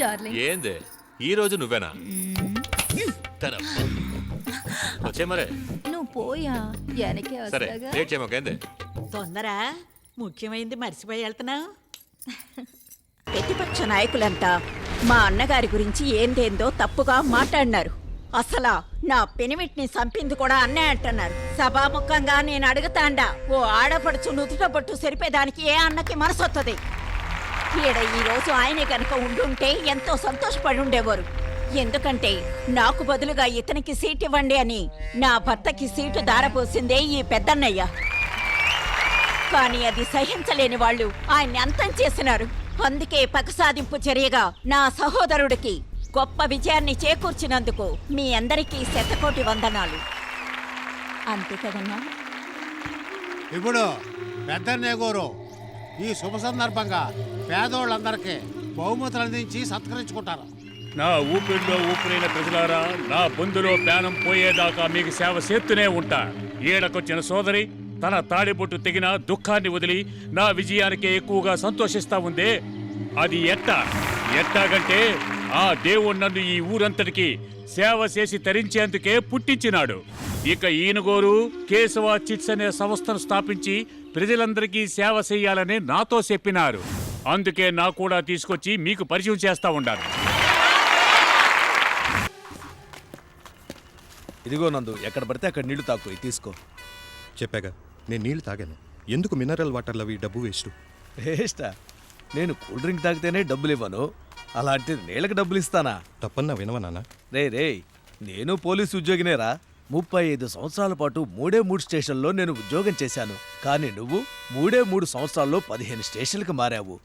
Darling. ఏంది ఈ రోజు నువ్వేనా? వచ్చే మరే. నువ్వు పోయా వెనకే సరే వస్తాగా. లేట్ చేయమాకేంది. తొందర ముఖ్యమైనది మర్చిపోయి వెళ్తున్నావు. ప్రతిపక్ష నాయకులంతా మా అన్నగారి గురించి ఏందేందో తప్పుగా మాట్లాడినారు. అసలా నా పెనిమిటిని చంపింది కూడా అన్నే అంటున్నారు. సభాముఖంగా నేను అడుగుతాండా, ఓ ఆడపడుచు నుదుట పట్టు సరిపేదానికి ఏ అన్నకి మనసొత్తది? ఈడ ఈ రోజు ఆయనే గనక ఉండుంటే ఎంతో సంతోషపడి ఉండేవారు. ఎందుకంటే నాకు బదులుగా ఇతనికి సీట్ ఇవ్వండి అని నా భర్తకి సీటు దారపోసిందే ఈ పెద్దన్నయ్య. కానీ అది సహించలేని వాళ్ళు ఆయన్ని అంతం చేసినారు. అందుకే పగసాదింపు చర్యగా నా సహోదరుడికి గొప్ప విజయాన్ని చేకూర్చినందుకు మీ అందరికీ శతకోటి వందనాలు. అంతే కదన్నా? ఇప్పుడు పెద్దన్నే గోరు ఈ శుభ సందర్భంగా పేదోళ్ళందరికీ బహుమతులు అందించి సత్కరించుకుంటారు. నా ఊపిరిలో ఊపిరైన ప్రజలారా, నా బొందులో ప్రాణం పోయేదాకా మీకు సేవ చేస్తూనే ఉంటా. ఈడకొచ్చిన సోదరి తన తాడిబొట్టు తెగిన దుఃఖాన్ని వదిలి నా విజయానికే ఎక్కువగా సంతోషిస్తా ఉందే, అది ఎట్టాగంటే ఆ దేవుడు నన్ను ఈ ఊరంతటికి సేవ చేసి తరించేందుకే పుట్టించినాడు. ఇక ఈయనగోరు కేశవ చిట్స్ అనే సంస్థను స్థాపించి ప్రజలందరికీ సేవ చేయాలని నాతో చెప్పినారు. అందుకే నా కూడా తీసుకొచ్చి మీకు పరిచయం చేస్తా ఉండాలి. ఇదిగో నందు, ఎక్కడ పడితే అక్కడ నీళ్లు తాకు, తీసుకో. చెప్పాగా నేను నీళ్లు తాగాను. ఎందుకు మినరల్ వాటర్లు అవి డబ్బు వేస్ట్? వేస్టా? నేను కూల్ డ్రింక్ తాగితేనే డబ్బులు ఇవ్వను, అలాంటిది నీళ్ళకి డబ్బులు ఇస్తానా? తప్పన్నా వినవనానా? రే, నేను పోలీసు ఉద్యోగినేరా. 35 సంవత్సరాల పాటు 3 స్టేషన్లో నేను ఉద్యోగం చేశాను. కానీ నువ్వు 3 సంవత్సరాల్లో 15 స్టేషన్లకు మారావు.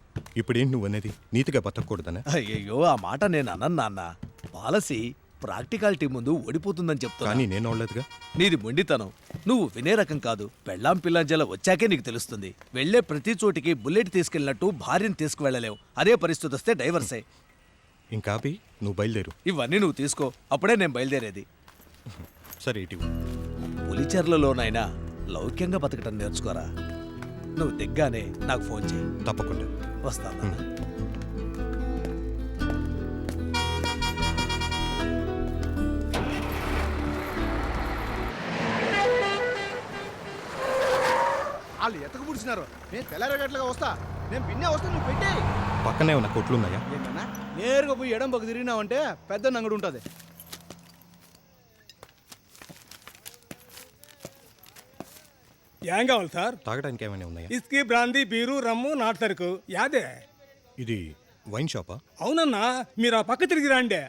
ఇప్పుడేంటి నువ్వు అనేది? నీతిగా బతకూడదనా? అయ్యయ్యో, ఆ మాట నేను అన్నాను నాన్న. పాలసీ ప్రాక్టికాలిటీ ముందు ఓడిపోతుందని చెప్తా. కానీ నేను అవలేదుగా. నీది మొండితనం. నువ్వు వినే రకం కాదు. పెళ్ళాం పిల్లాంజల వచ్చాకే నీకు తెలుస్తుంది. వెళ్లే ప్రతి చోటికి బుల్లెట్ తీసుకెళ్ళినట్టు భార్యను తీసుకువెళ్ళలేవు. అదే పరిస్థితి వస్తే డైవర్సే. ఇంకా అవి నువ్వు బయలుదేరు. ఇవన్నీ నువ్వు తీసుకో, అప్పుడే నేను బయలుదేరేది. సరే ఇటు. పులిచెర్లలోనైనా లౌక్యంగా బతకటం నేర్చుకోరా. నువ్వు దిగ్గానే నాకు ఫోన్ చేయి. తప్పకుండా వస్తాను. వాళ్ళు ఎతకు పుడిచినారు. నేను తెల్లారగట్లుగా వస్తా. నేను బిన్నే వస్తా, నువ్వు పెట్టే. పక్కనే ఉన్న కొట్లున్నాయా? ఏంటన్నా నేరుగా పోయి ఎడం పక్క తిరిగినావంటే పెద్ద నంగడు ఉంటుంది. ఏం కావాలి సార్? తాగడానికి ఏమైనా ఉన్నాయా? ఇస్కీ, బ్రాందీ, బీరు, రమ్ము, నాటు సరుకు. యాదే ఇది వైన్ షాపా? అవునన్నా, మీరు ఆ పక్క తిరిగి రండి.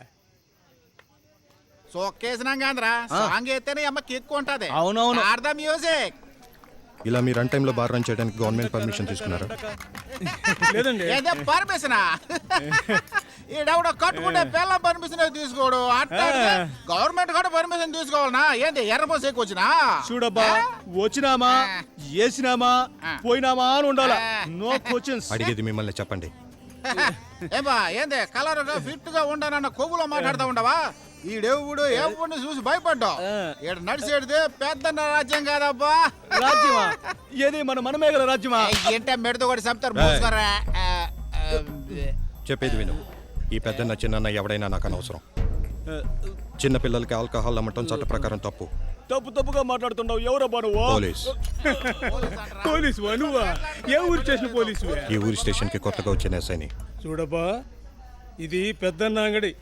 సోకేసినాం కాంద్రా, సాంగ్ అయితేనే అమ్మకి ఎక్కువ ఉంటుంది. అవునవును. ఆడదా మ్యూజిక్. ఇలా మీరు రన్ టైంలో బార్ రన్ చేయడానికి గవర్నమెంట్ పర్మిషన్ తీసుకున్నారా? లేదండి. ఏదో పర్మిషనా? ఈడెవడో కట్టుకుంటే పిల్ల పర్మిషన్ తీసుకోడు. అట్లా గవర్నమెంట్ కూడా పర్మిషన్ తీసుకోవాలనా? ఏంటి ఎర్రపోసి వచ్చినా? చూడబ్బా, వచ్చినామా వేసినామా పోయినామా అని ఉండాలా. No questions. అడిగేది మిమ్మల్ని, చెప్పండి. ఏమా ఏంది కలర్ గా ఫిట్ గా ఉండనన్న కొవ్వులో మాట్లాడుతూ ఉండవా? ఈడెవుడు ఎవరిని చూసి భయపడ్డావు. ఈడ నడిచేడితే పెద్ద రాజ్యం కాదబ్బా. రాజ్యమా? ఏది మన మనమే గల రాజ్యమా? ఏంటే మెడతో కూడా చెప్తారు. మూసుకోరా. చెప్పేది విను. ఈ పెద్దన్న చిన్న ఎవడైనా నాకు అనవసరం. చిన్న పిల్లలకి ఆల్కహాల్ అమ్మటం చట్ట ప్రకారం తప్పు. తప్పుగా మాట్లాడుతున్నావు. ఎవరబ్బా నువ్వు? పోలీస్. పోలీసు నువ్వా? ఏ ఊరు స్టేషన్ పోలీసు? ఈ ఊరి స్టేషన్ కి కొత్తగా వచ్చిన ఎస్ఐని. చూడబ్బా, ఇది పెద్దన్న అంగడి.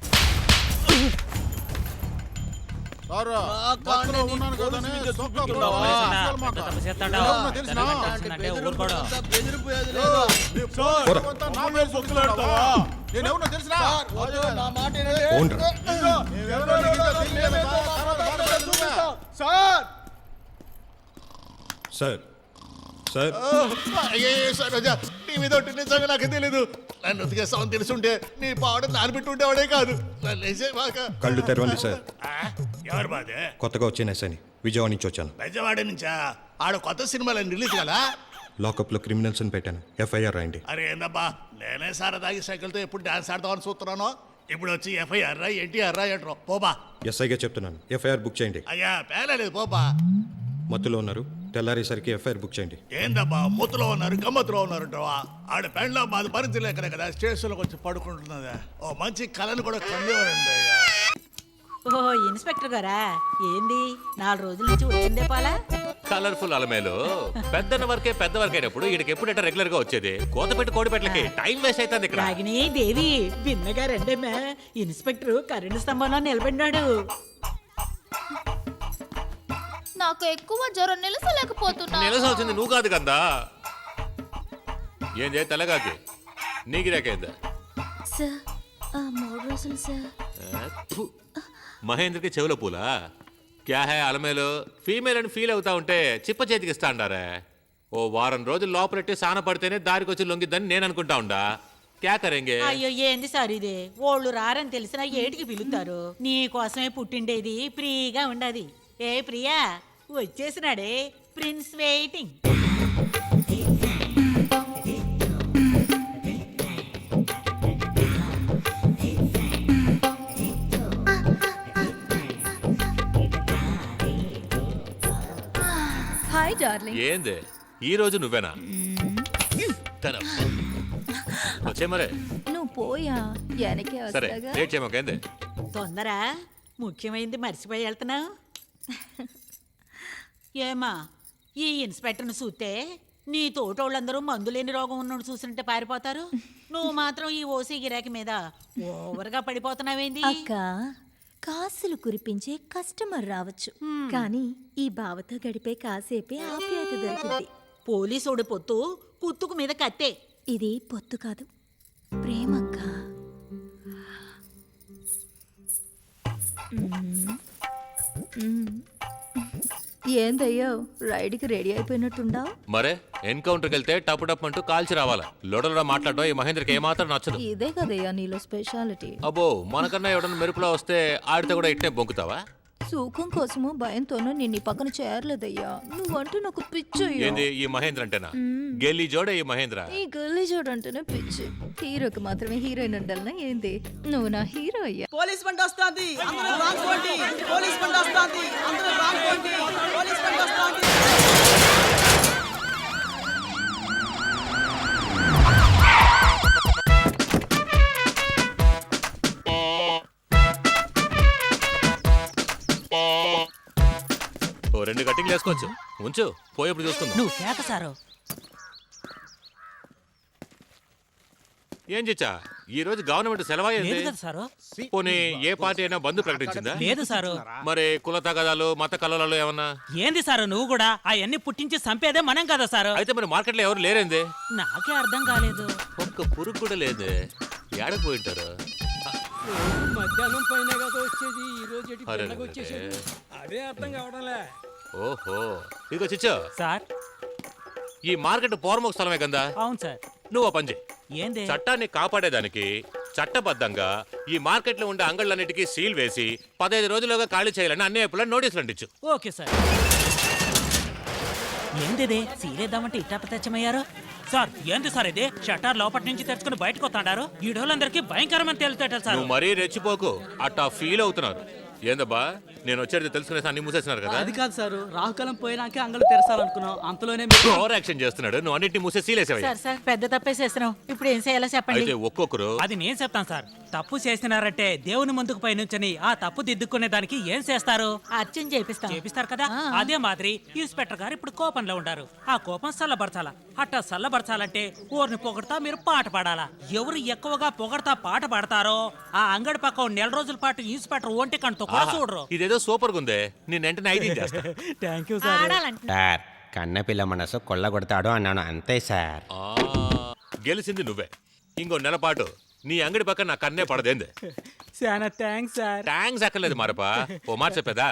సార్ సార్ నీ మీద నిజంగా నాకు తెలీదు. నన్ను ఉతికేస్తామని తెలుసుంటే నీ పావడం నానబెట్టి ఉండేవాడే కాదు. కళ్ళు తెరవండి సార్. ఎవరు బాధే? కొత్తగా వచ్చిన ఎస్ఐని. విజయవాడ నుంచి వచ్చాను. బెజవాడ నుంచా? ఆడ కొత్త సినిమాలు రిలీజ్ కదా? లాకప్ లో క్రిమినల్స్ అని పెట్టాను. ఎఫ్ఐఆర్ రాయండి. అరే ఏందబ్బా, నేనే సారదాగి సైకిల్తో ఎప్పుడు డాన్స్ ఆడతామని చూస్తున్నాను. ఇప్పుడు వచ్చి ఎఫ్ఐఆర్ రా, ఎన్టీఆర్ రా అంటారు. పోబా. ఎస్ఐగా చెప్తున్నాను, ఎఫ్ఐఆర్ బుక్ చేయండి. అయ్యా పేలేదు, పోబా. మత్తులో ఉన్నారు, తెల్లారేసరికి ఎఫ్ఐఆర్ బుక్ చేయండి. ఏందబ్బా ముత్తులో ఉన్నారు గమ్మత్తులో ఉన్నారు ఆడ పెండ్లో మాది భరించలేకనే కదా స్టేషన్లోకి వచ్చి పడుకుంటున్నదా. ఓ మంచి కళను కూడా కందేవారండి. ఓ ఇన్స్పెక్టర్ గారా ఏంది 4 రోజుల నుంచి వచ్చిందే పాలా? కలర్ఫుల్ అలమేలు పెద్దన్న వరకే పెద్ద వరకు అయినప్పుడు వీడికి ఎప్పుడైతే రెగ్యులర్ గా వచ్చేది కోతపెట్టి కోడిపెట్లకి టైం వేస్ట్ అవుతుంది ఇక్కడ. రాగిని దేవి భిన్నగా రెండేమే ఇన్స్పెక్టర్ కరెంటు స్తంభంలో నిలబడినాడు. నాకు ఎక్కువ జ్వరం నిలసలేకపోతున్నా. నిలసాల్సింది నువ్వు కాదు కదా. ఏం చేయ తెల్లగాకి నీకు రేకైందా? సార్ 3 రోజులు సార్. మహేంద్రకి చెవుల పూలా క్యా హే అలమేలు ఫీమేల్ అని ఫీల్ అవుతా ఉంటే చిప్ప చేతికి ఇస్తా అంటారే. ఓ వారం రోజులు లోపలెట్టి సాన పడితేనే దారికి వచ్చి లొంగిద్దని నేను అనుకుంటా ఉండా. క్యా కరేంగే? అయ్యో ఏంది సార్ ఇదే ఓళ్ళు రారని తెలిసినా ఏటికి పిలుస్తారు. నీ కోసమే పుట్టిండేది ఫ్రీగా ఉండది. ఏ ప్రియా వచ్చేసినాడే ప్రిన్స్ వెయిటింగ్. Hi darling. ఏంది ఈ రోజు నువ్వేనా? వచ్చే మరే. నువ్వు పోయా వెనకే సరే వస్తాగా. లేట్ చేయమాకేంది. తొందర ముఖ్యమైనది మర్చిపోయి వెళ్తున్నావు. ఏమా ఈ ఇన్స్పెక్టర్ని చూస్తే నీ తోటోళ్ళందరూ మందులేని రోగం ఉన్నోడు చూసినట్టే పారిపోతారు. నువ్వు మాత్రం ఈ ఓసీ గిరాకీ మీద ఓవర్గా పడిపోతున్నావేంది? అక్క కాసులు కురిపించే కస్టమర్ రావచ్చు, కానీ ఈ బావతో గడిపే కాసేపే ఆప్యాయత దొరికింది. పోలీసోడు పొత్తు కుత్తుకు మీద కత్తే. ఇది పొత్తు కాదు, ప్రేమక్క. ఏందయ్యో రైడ్కి రెడీ అయిపోయినట్టుండా? మరే ఎన్కౌంటర్కి వెళ్తే టప్ టప్ అంటూ కాల్చి రావాలా. లోడలో మాట్లాడడం ఈ మహేంద్రకి ఏమాత్రం నచ్చదు. ఇదే కదయ్యా నీలో స్పెషాలిటీ. అబ్బో మనకన్నా ఎవడన్నా మెరుపులో వస్తే ఆడితే కూడా ఇట్టే బొంకుతావా? సుఖం కోసము భయంతోనూ నిన్ను ఈ పక్కన చేరలేదయ్యా. నువ్వంటూ నాకు పిచ్చయ్యా. ఏంది ఈ మహేంద్ర అంటేనా? గెల్లి జోడే ఈ మహేంద్ర. ఈ గల్లీ చూడంటేనే పిచ్చి. హీరోకి మాత్రమే హీరోయిన్ ఉండాలనా ఏంది? నువ్వు నా హీరో అయ్యా. పోలీస్ బండి వస్తుంది, అందరూ రాంకోండి. పోలీస్ బండి వస్తుంది, అందరూ రాంకోండి. పోలీస్ బండి వస్తుంది. ఓ 2 కట్టింగ్లు వేసుకోవచ్చు. ఉంచు పోయేప్పుడు చూసుకుందాం. నువ్వు కేక సారు. ఏం చిచ్చా ఈ రోజు గవర్నమెంట్ సెలవా ఏంది? సారు పోనీ ఏ పార్టీ అయినా బంద్ ప్రకటించిందా? లేదు సారు. మరి కుల తగాదాలు మత కలహాలు ఏమన్నా? ఏంది సారు నువ్వు కూడా అవన్నీ పుట్టించి చంపేదే మనం కదా సారు. అయితే మరి మార్కెట్లో ఎవరు లేరేంది? నాకే అర్థం కాలేదు. ఒక్క పురుగు కూడా లేదే. ఏడకు పోయింటారు? మధ్యాహ్నం పైన కదా వచ్చేది, ఈ రోజు ఎటు అరే పిల్లకి వచ్చేసాడు. అదే అర్థం కావడంలే. ఓహో ఇదిగో చిచ్చా సార్ ఈ మార్కెట్ పోర్మొక స్థలమే కదా. అవును సార్. నువ్వు ఆ పని చెయ్. ఏంది చట్టాన్ని కాపాడేదానికి చట్టబద్ధంగా ఈ మార్కెట్ లో ఉండే అంగళ్ళన్నిటికీ సీల్ వేసి 15 రోజులుగా ఖాళీ చేయాలని అన్ని వైపులా నోటీసులు అంటించు. Okay sir. ఏంది సీలేద్దామంటే ఇట్టా ప్రత్యక్షమయ్యారు సార్? ఏంది సార్ ఇది? షట్టర్ లోపటి నుంచి తెచ్చుకుని బయటకు వస్తాడారు. ఈడోళ్ళందరికీ భయంకరమైన తేలుతాడు సార్. నువ్వు మరీ రెచ్చిపోకు, అట్టా ఫీల్ అవుతున్నారు. ఏందబ్బా నేను వచ్చేది తెలుసుకునేసి అన్ని మూసేస్తున్నారు కదా. అది కాదు సార్, రాహుకాలం పోయినాకే అంగళ్ళు తెరసాలనుకున్నాం. అంతలోనే ఓవర్ యాక్షన్ చేస్తున్నాడు. నువ్వు అన్నింటినీ మూసే సీలేసేవయ్యా. సార్ సార్ పెద్ద తప్పేసేస్తున్నాం. ఇప్పుడు ఏం చేయాలో చెప్పండి. అయితే ఒక్కొక్కరు అది నేను చెప్తాను సార్. తప్పు చేసినారంటే దేవుని ముందుకు పైనుంచని ఆ తప్పు దిద్దుకునే దానికి ఏం చేస్తారు? అర్చన చేపిస్తాం. చేపిస్తారు కదా. అదే మాదిరి ఇన్స్పెక్టర్ గారు ఇప్పుడు కోపంలో ఉండారు. ఆ కోపం చల్లబరచాలా. అట్టా చల్లబరచాలంటే ఊరిని పొగడతా మీరు పాట పాడాలా. ఎవరు ఎక్కువగా పొగడతా పాట పాడతారో ఆ అంగడి పక్క 4 రోజుల పాటు ఇన్స్పెక్టర్ ఒంటి కంటూ కూడా చూడరు. ఇదేదో సూపర్ గా ఉందే. నేను వెంటనే 5 చేస్తా. Thank you sir. సార్ కన్నపిల్ల మనసు కొల్లగొడతాడు అన్నాను అంతే సార్. గెలిచింది నువ్వే. ఇంకో నెల పాటు నీ అంగడి పక్కన నా కన్నే పడదేంది. చాలా థ్యాంక్స్ సార్. థ్యాంక్స్ అక్కర్లేదు మారపా. ఓ మాట చెప్పేదా,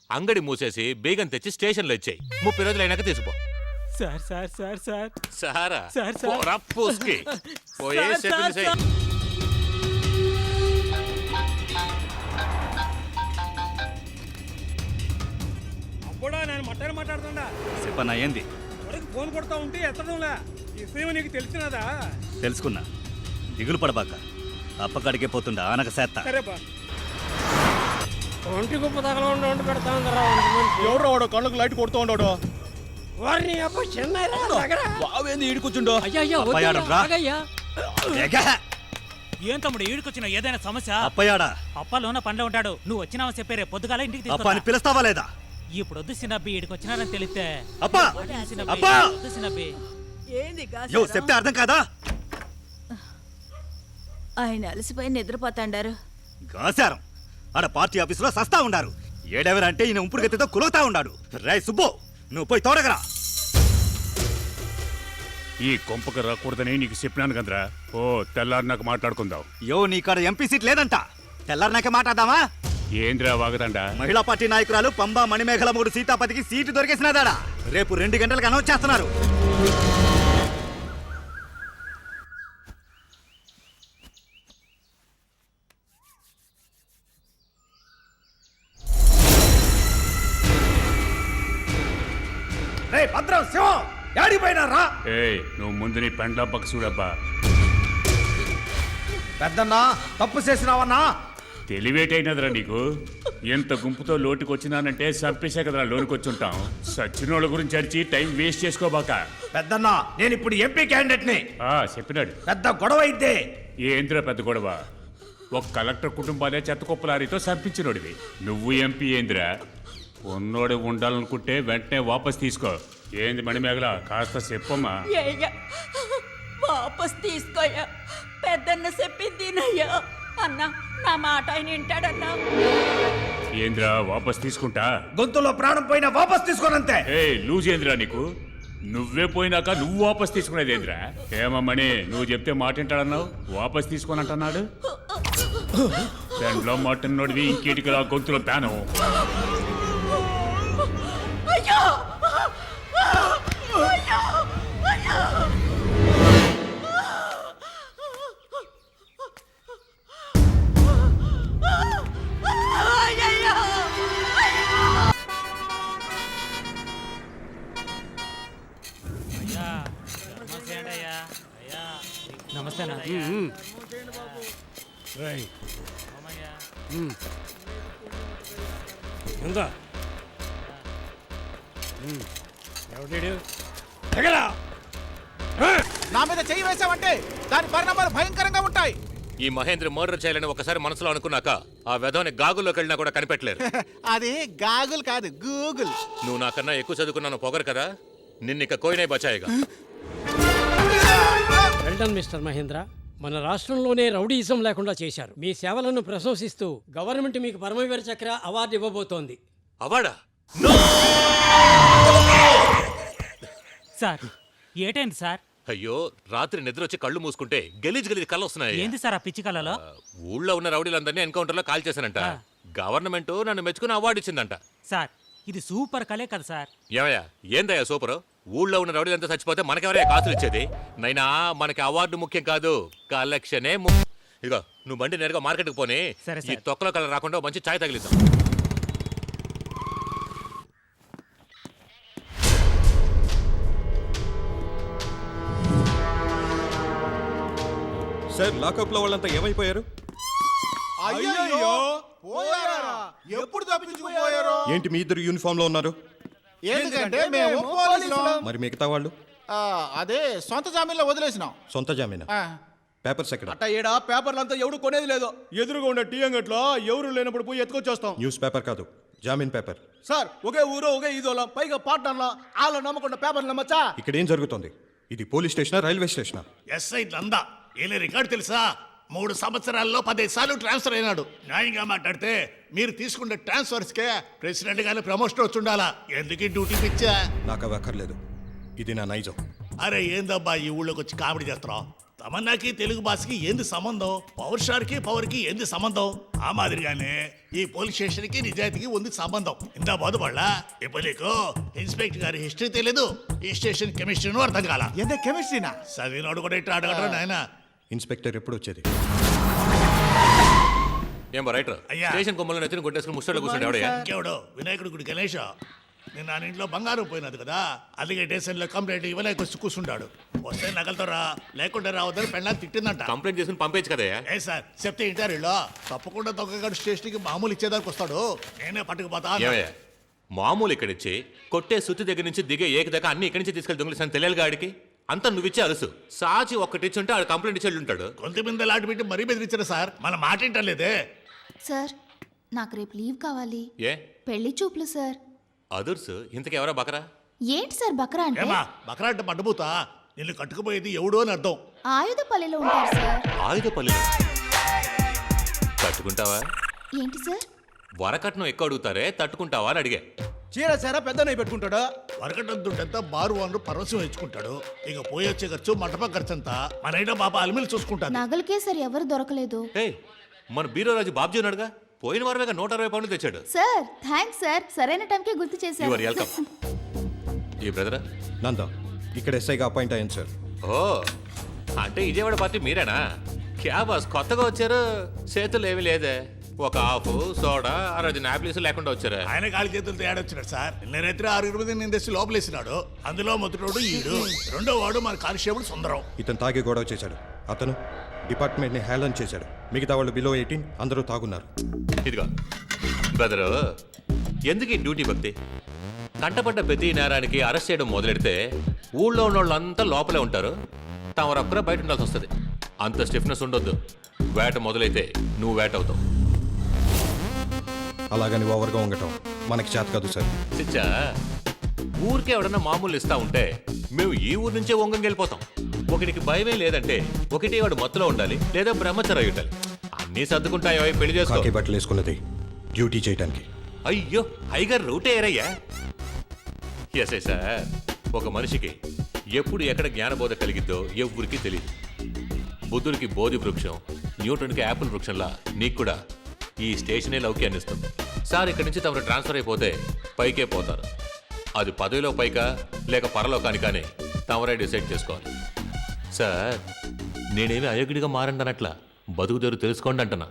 అంగడి మూసేసి బేగం తెచ్చి స్టేషన్లో ఇచ్చేయి. 30 రోజులు అయినాక తీసుకో. సార్ సార్ సార్ సార్ సారా సార్ సార్ పోరా పూస్కి. పోయే చెప్పింది చెయ్. అప్పుడా నేను మాట్లాడుతుండా చెప్పన్నా ఏంది? ఎవరికి ఫోన్ కొడతా ఉంటే ఎత్తడంలే. ఈ విషయం నీకు తెలిసినదా? తెలుసుకున్నా. దిగులు పడబాక. అప్పకడికే పోతుండా ఆనక సేత్త. సరే బా. ఒంటి గుప్ప తగల ఉండి పెడతా ఉందరా. ఎవరో వాడు కళ్ళకు లైట్ కొడుతూ ఉన్నాడు. బావేంది ఈడుకొచ్చుండో ఏం తమ్ముడు ఈడుకొచ్చిన ఏదైనా సమస్య అప్పయ్యాడా అప్పలోన పనిలో ఉంటాడు. నువ్వు వచ్చినావా చెప్పే రేపు పొద్దుగాల ఇంటికి అప్ప అని తీసుకొస్తా. పిలుస్తావా లేదా? ఇప్పుడు వద్దు సిన్నబ్బి ఈడికి వచ్చినారని తెలిస్తే అప్పా! సిన్నబ్బి, అప్పా! వద్దు సిన్నబ్బి. యో చెప్తే అర్థం కాదా? ఆయన అలసిపోయి నిద్రపోతాండారు. గాసారం ఆడ పార్టీ ఆఫీసులో సస్తా ఉండారు. ఏడెవరంటే ఈయన ఉంపుడు గతితో కులుగుతా ఉన్నాడు. రే సుబ్బు, నువ్వు పోయి తోడగరా. ఈ కొంపకు రాకూడదని నీకు చెప్పినాను కదరా. ఓ తెల్లారి నాకు మాట్లాడుకుందాం. యో నీకాడ ఎంపీ సీట్ లేదంట. తెల్లారినాకే మాట్లాడదామా? ఏంద్రా వాగదండా? మహిళా పార్టీ నాయకురాలు పంబా మణిమేఖల మూడు సీతాపతికి సీటు దొరికేసినదాడా. రేపు 2 గంటలకు అనౌన్స్ చేస్తున్నారు. భద్రం శివం ఏడిపోయినారా? ఏయ్ నువ్వు ముందు నీ పెండ్లబ్బకు చూడబ్బా. పెద్దన్నా తప్పు చేసినావన్నా. తెలివేటైనదిరా నీకు. ఎంత గుంపుతో లోటుకొచ్చినానంటే చంపేసే కదరా లోనుకొచ్చుంటాం. సచ్చినోళ్ళ గురించి అడిచి టైం వేస్ట్ చేసుకోబాక. పెద్దన్నా నేను ఇప్పుడు ఎంపీ క్యాండిడేట్ ని. చెప్పినాడు. పెద్ద గొడవ అయితే ఏంద్రా పెద్ద గొడవ? ఒక కలెక్టర్ కుటుంబాలే చెత్తకొప్పలారితో చంపించినోడివి. నువ్వు ఎంపీ ఏందిరా? ఉన్నోడు ఉండాలనుకుంటే వెంటనే వాపస్ తీసుకో. ఏంది మణిమేగల కాస్త చెప్పమ్మా. వాపస్ తీసుకోయా, పెద్దన్న చెప్పిందినయ్యా. అన్నా నా మాట ఆయన వింటాడన్నా. ఏంద్రా వాపస్ తీసుకుంటా? గొంతులో ప్రాణం పోయినా వాపస్ తీసుకోనంతే. లూజ్ ఏంద్రా నీకు? నువ్వే పోయినాక నువ్వు వాపస్ తీసుకునేది ఏంద్రా? ఏమమ్మని నువ్వు చెప్తే మాట వింటాడన్నావు, వాపస్ తీసుకోనంటున్నాడు. దాంట్లో మాటన్నోడివి ఇంకేటికి రా గొంతులో ప్యానం. అయ్యో నమస్తే నా మీద చెయ్యి వేసావంటే దాని పరిణామాలు భయంకరంగా ఉంటాయి. ఈ మహేంద్ర మర్డర్ చేయాలని ఒకసారి మనసులో అనుకున్నాక ఆ వెధవని గాగుల్లోకి వెళ్ళినా కూడా కనిపెట్టలేరు. అది గాగుల్ కాదు, గూగుల్. నువ్వు నాకన్నా ఎక్కువ చదువుకున్నాను పొగరు కదా. నిన్నిక కోయినే బచాయిగా. వెల్డన్ మిస్టర్ మహేంద్ర, మన రాష్ట్రంలోనే రౌడీయిజం లేకుండా చేశారు. మీ సేవలను ప్రశంసిస్తూ గవర్నమెంట్ మీకు పరమవీర చక్ర అవార్డు ఇవ్వబోతోంది. అవార్డా? సార్ ఏటైంది సార్? అయ్యో రాత్రి నిద్ర వచ్చి కళ్ళు మూసుకుంటే గలీజ్ గలీజ్ కళ్ళు వస్తున్నాయి. ఏంది సార్ ఆ పిచ్చి కళలో? ఊళ్ళో ఉన్న రౌడీలందరినీ ఎన్కౌంటర్ లో కాల్ చేశానంట. గవర్నమెంట్ నన్ను మెచ్చుకుని అవార్డు ఇచ్చిందంట. సార్ ఇది సూపర్ కలే కదా సార్. ఏమయ్యా ఏందయ్యా సూపర్? ఊళ్ళో ఉన్న రౌడీలంతా చచ్చిపోతే మనకెవరయ్యా కాసులు ఇచ్చేది? నైనా మనకి అవార్డు ముఖ్యం కాదు, కలెక్షనే. ఇగో నువ్వు బండి నేరుగా మార్కెట్కి పోనీ. ఈ తొక్కలో కలర్ రాకుండా మంచి ఛాయ్ తగిలిద్దాం. సార్ లాకప్ లో వాళ్ళంతా ఏమైపోయారు? అయ్యో పోయారా? ఎప్పుడు తప్పించుకుపోయారు? ఏంటి మీ ఇద్దరు యూనిఫామ్ లో ఉన్నారు? ఎందుకంటే మేము పోలీసులం. మరి మిగతా వాళ్ళు? అదే సొంత జామీన్లో వదిలేసినాం. సొంత జామీనా? పేపర్స్ ఎక్కడ? అట్ట ఏడా పేపర్లంతా ఎవడు కొనేది లేదు. ఎదురుగా ఉన్న టీ అంగట్లో ఎవరు లేనప్పుడు పోయి ఎత్తుకొచ్చేస్తాం. న్యూస్ పేపర్ కాదు, జామీన్ పేపర్. సార్ ఒకే ఊరు ఒకే ఈదోళం, పైగా పార్ట్నర్లా వాళ్ళ నమ్మకుండా పేపర్లు నమ్మచ్చా? ఇక్కడ ఏం జరుగుతుంది? ఇది పోలీస్ స్టేషనా, రైల్వే స్టేషనా? ఎస్ఐ నందా ఏలే రికార్డు తెలుసా? 3 సంవత్సరాల్లో 15 సార్లు ట్రాన్స్ఫర్ అయినాడు. న్యాయంగా మాట్లాడితే మీరు తీసుకున్న ట్రాన్స్ఫర్స్కే ప్రెసిడెంట్ గారి ప్రమోషన్ వచ్చుండాలా. ఎందుకు డ్యూటీ పిచ్చా? నాకు అవి అక్కర్లేదు, ఇది నా నైజం. అరే ఏందబ్బా ఈ ఊళ్ళోకి వచ్చి కామెడీ చేస్తున్నావు? తమన్నాకి తెలుగు భాషకి ఏంది సంబంధం? పవర్ స్టార్కి పవర్కి ఏంది సంబంధం? ఆ మాదిరిగానే ఈ పోలీస్ స్టేషన్కి నిజాయితీకి ఉంది సంబంధం. ఇంత బాధపడలా? ఇప్పుడు నీకు ఇన్స్పెక్టర్ గారి హిస్టరీ తెలియదు, ఈ స్టేషన్ కెమిస్ట్రీను అర్థం కాల. ఏందే కెమిస్ట్రీనా? చదివినోడు కూడా ఇట్లా అడగడం నాయన. ఇన్స్పెక్టర్ ఎప్పుడు వచ్చేది? ఏం రైటర్ స్టేషన్ కొమ్మలో నెత్తిని కొట్టేసుకుని ముస్టర్లో కూర్చోండి. ఎవడయ్యా? ఇంకెవడో వినాయకుడి గుడి గణేష్. నిన్న నా ఇంట్లో బంగారం పోయినది కదా, అందుకే స్టేషన్లో కంప్లైంట్ ఇవ్వలేక వచ్చి కూర్చుంటాడు. వస్తే నగలతో రా, లేకుండా రావద్దని పెళ్ళని తిట్టిందంట. కంప్లైంట్ చేసుకుని పంపేచ్చు కదా. ఏ సార్ చెప్తే ఇంటారు తప్పకుండా దొంగగాడు స్టేషన్కి మామూలు ఇచ్చేదానికి వస్తాడు, నేనే పట్టుకుపోతా. మామూలు ఇక్కడిచ్చి కొట్టే సుత్తి దగ్గర నుంచి దిగే ఏక దగ్గర అన్ని ఇక్కడి నుంచి తీసుకెళ్ళి దొంగలిసాను తెలియాలి గాడికి అంతా నువ్విచ్చే అరుసు సాచి ఒక్కటి ఉంటే ఆడు కంప్లైంట్ ఇచ్చి ఉంటాడు. కొంతమంది లాంటి పెట్టి మరీ బెదిరించారు సార్, మన మాట ఏంటలేదే. సార్ నాకు రేపు లీవ్ కావాలి. ఏ పెళ్లి చూపులు సార్. అదుర్సు ఇంతకెవరా బకరా? ఏంటి సార్ బకరా అంటే? ఏమా బకరా అంటే పడ్డబోతా, నిన్ను కట్టుకుపోయేది ఎవడు అని అర్థం. ఆయుధపల్లిలో ఉంటారు సార్. ఆయుధపల్లి తట్టుకుంటావా? ఏంటి సార్? వరకట్నం ఎక్కువ అడుగుతారే, తట్టుకుంటావా అని అడిగే. చీర సారా పెద్ద పెట్టుకుంటాడా? వరకటంత బారు వాళ్ళు పరవశం ఇచ్చుకుంటాడు. ఇక పోయి వచ్చే ఖర్చు మంటపం ఖర్చు అంతా మనైనా బాబా అలిమిలు చూసుకుంటాను. నగలకే సార్ ఎవరు దొరకలేదు. ఏ మన బీరోరాజు బాబ్జీ ఉన్నాడుగా, పోయిన వారమేగా 160 పౌండ్లు తెచ్చాడు. సార్ థ్యాంక్స్ సార్, సరైన టైంకే గుర్తు యు చేశారు. Are welcome. ఈ బ్రదరా నందా ఇక్కడ ఎస్ఐగా అపాయింట్ అయ్యాను సార్. ఓ అంటే విజయవాడ పార్టీ మీరేనా? క్యా బాస్ కొత్తగా వచ్చారు, చేతులు ఏమీ లేదే, ఒక హాఫ్ సోడా 60 నాప్లీస్ లేకుండా వచ్చారు. ఆయన కాలి చేతులతో ఏడొచ్చినాడు సార్. నిన్న రాత్రి 6 మంది నేను తెచ్చి లోపలేసినాడు. అందులో మొదటివాడు ఈడు, రెండో వాడు మన కానిస్టేబుల్ సుందరం. ఇతను తాగి గొడవ చేశాడు. అతను డిపార్ట్మెంట్ని హేళన చేశాడు. మిగతా వాళ్ళు బిలో 18 అందరూ తాగున్నారు. ఇదిగో బ్రదరు, ఎందుకు ఈ డ్యూటీ భక్తి? కంటపడ్డ ప్రతి నేరానికి అరెస్ట్ చేయడం మొదలెడితే ఊళ్ళో ఉన్న వాళ్ళంతా లోపలే ఉంటారు, తమరొక్కరే బయట ఉండాల్సి వస్తుంది. అంత స్టిఫ్నెస్ ఉండొద్దు. వేట మొదలైతే నువ్వు వేట అవుతావు. అలాగని ఓవర్గా ఉండటం మనకి చేత కాదు సార్. చిచ్చా ఊరికే ఎవడన్నా మామూలు ఇస్తా ఉంటే మేము ఈ ఊరు నుంచే వంగంగి వెళ్ళిపోతాం. ఒకటికి భయమే లేదంటే ఒకటి వాడు మొత్తలో ఉండాలి, లేదా బ్రహ్మచర్య అయి ఉండాలి. అన్నీ సర్దుకుంటాయో పెళ్లి చేసుకో. కాకి బట్టలు వేసుకున్నది డ్యూటీ చేయడానికి. అయ్యో హైగర్ రూటే ఏరయ్యా. ఎస్ఐ సార్, ఒక మనిషికి ఎప్పుడు ఎక్కడ జ్ఞానబోధ కలిగిద్దో ఎవ్వరికీ తెలియదు. బుద్ధుడికి బోధి వృక్షం, న్యూటన్కి యాపిల్ వృక్షంలా నీకు కూడా ఈ స్టేషనే లౌక్యాన్ని ఇస్తుంది. సార్ ఇక్కడి నుంచి తమరు ట్రాన్స్ఫర్ అయిపోతే పైకే పోతారు. అది పదవిలో పైకా లేక పరలోకానికానే తమరే డిసైడ్ చేసుకోవాలి. సార్ నేనేమి అయోగ్యుడిగా మారండనట్లా, బతుకు తెరు తెలుసుకోండి అంటున్నా.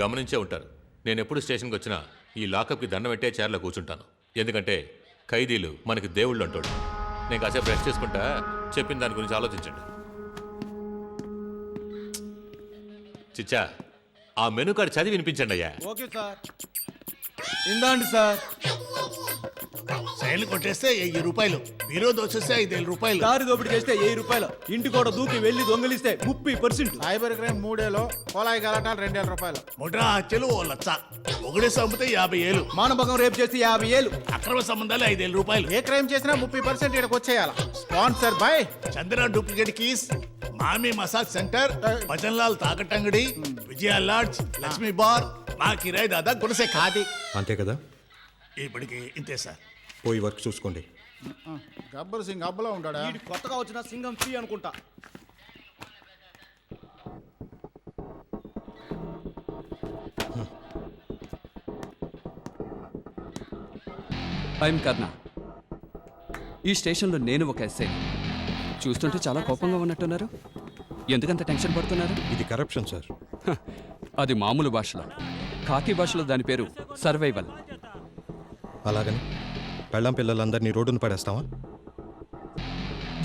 గమనించే ఉంటారు, నేను ఎప్పుడు స్టేషన్కి వచ్చినా ఈ లాకప్కి దండం పెట్టే చైర్లో కూర్చుంటాను. ఎందుకంటే ఖైదీలు మనకి దేవుళ్ళు అంటాడు. నేను కాసేపు రెస్ట్ చేసుకుంటా, చెప్పిన దాని గురించి ఆలోచించండి. చిచ్చా ఆ మెనూ కార్డు చదివి వినిపించండి అయ్యా. Okay sir. ఇందాండి సార్. శైలి కొట్టేస్తే 1000 రూపాయలు, బీరో దోచేస్తే 5000 రూపాయలు, దారి దోపిడీ చేస్తే 1000 రూపాయలు, ఇంటి కూడా దూకి వెళ్ళి దొంగలిస్తే 30%, సైబర్ క్రైమ్ 3 కోలాయి గలాటాలు 2000 రూపాయలు, ముఠా హత్యలు 1 లక్ష, ఒకడే చంపితే 50,000, మానభంగం రేపు చేస్తే 50,000, అక్రమ సంబంధాలు 5000 రూపాయలు. ఏ క్రైమ్ చేసినా 30% ఇక్కడికి వచ్చేయాలి. Sponsor by Chandra duplicate keys, mummy massage centre, Bhajan Lal తాకటంగడి, విజయ లాడ్జ్, లక్ష్మీ బార్, మా కిరాయి దాదా గుడిసె ఖాదీ. అంతే కదా, ఇప్పటికి ఇంతే సార్. పోయి వర్క్ చూసుకోండి. గబ్బర్ సింగ్ అబ్బలో ఉంటాడా? కొత్తగా వచ్చిన సింగం ఫ్రీ అనుకుంటా. ఐఎమ్ కర్ణ. ఈ స్టేషన్లో నేను ఒక ఎస్ఐ. చూస్తుంటే చాలా కోపంగా ఉన్నట్టున్నారు. ఎందుకంత టెన్షన్ పడుతున్నారు? ఇది కరప్షన్ సార్. అది మామూలు భాషలో, కాకి భాషలో దాని పేరు సర్వైవల్. అలాగని పెళ్ళం పిల్లలందరినీ రోడ్డును పడేస్తావా?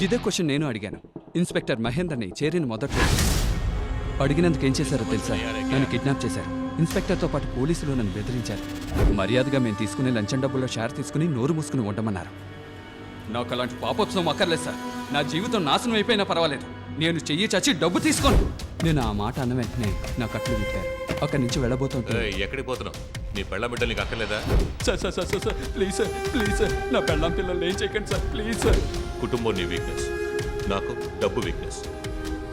ఇదే క్వశ్చన్ నేను అడిగాను ఇన్స్పెక్టర్ మహేందర్ని చేరిన మొదట్లో. అడిగినందుకు ఏం చేశారో తెలుసా? నన్ను కిడ్నాప్ చేశారు. ఇన్స్పెక్టర్తో పాటు పోలీసులు నన్ను బెదిరించారు. మర్యాదగా మేము తీసుకునే లంచం డబ్బుల్లో షేర్ తీసుకుని నోరు మూసుకుని ఉండమన్నారు. నాకు అలాంటి పాపోత్సవం అక్కర్లేదు సార్. నా జీవితం నాశనం అయిపోయినా పర్వాలేదు, నేను చెయ్యి చచ్చి డబ్బు తీసుకోను. నేను ఆ మాట అన్న వెంటనే నా కట్లు విప్పారు. అక్కడి నుంచి వెళ్ళబోతుంటే ఎక్కడికి పోతున్నావు? నీ పెళ్ళం బిడ్డలు నీకు అక్కర్లేదా? Sir sir sir sir please sir, please sir, నా పెళ్ళం పిల్లలు ఏం చేయకండి సార్, ప్లీజ్ సార్. కుటుంబం నీ వీక్నెస్, నాకు డబ్బు వీక్నెస్.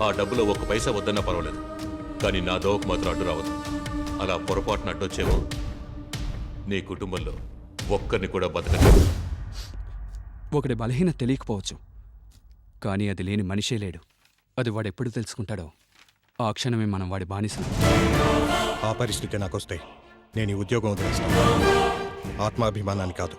ఆ డబ్బులో 1 పైసా వద్దన్నా పర్వాలేదు, కానీ నా దోవకు మాత్రం అడ్డు రావద్దు. అలా పొరపాటున అడ్డొచ్చేమో నీ కుటుంబంలో ఒక్కరిని కూడా బతకదు. ఒకటి బలహీనత తెలియకపోవచ్చు, కానీ అది లేని మనిషే లేడు. అది వాడెప్పుడు తెలుసుకుంటాడో ఆ క్షణమే మనం వాడి బానిసలు. ఆ పరిస్థితి నాకు వస్తే నేను ఈ ఉద్యోగం వదిలేస్తాను. ఆత్మాభిమానాన్ని కాదు.